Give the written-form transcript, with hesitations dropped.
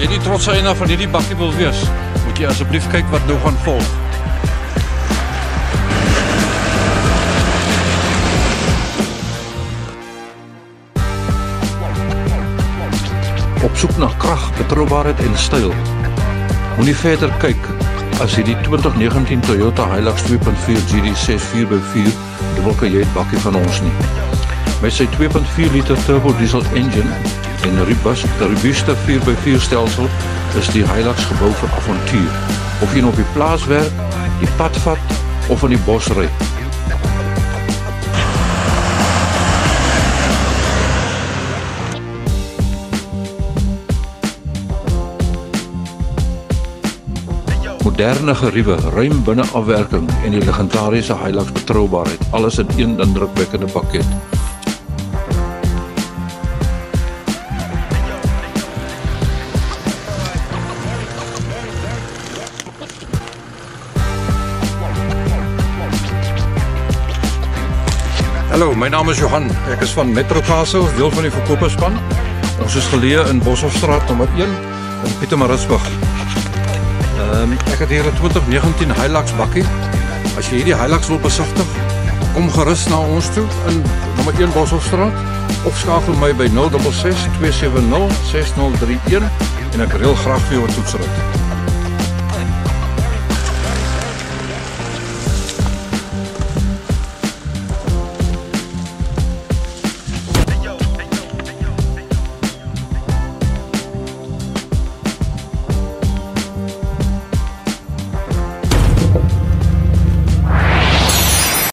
jy die trotse eienaar van hierdie bakkie wil wees, moet jy asseblief kyk wat nou gaan volg. Op soek na krag, betroubaarheid en styl. Moenie verder kyk as jy die 2019 Toyota Hilux 2.4 GD6 4x4 dubbelkajuit bakkie van ons nie. Met sy 2.4 liter turbo diesel engine en robuuste 4x4 stelsel is die Hilux gebou vir avontuur. Of jy op die plaas werk, die pad vat of in die bos ry. Moderne geriewe, ruim binne afwerking en die legendariese Hilux betroubaarheid, alles in een indrukwekkende pakket. Hallo, my naam is Johan. Ek is van Metro Castle, deel van die verkoperspan. Ons is geleë in Boshofstraat nommer 1 in Pietermaritzburg. Ek het hier 'n 2019 Hilux bakkie. As jy hierdie Hilux wil besigtig, kom gerus na ons toe in nommer 1 Boshofstraat of skakel my by 066 270 6031 en ek reël graag vir jou 'n toetsrit.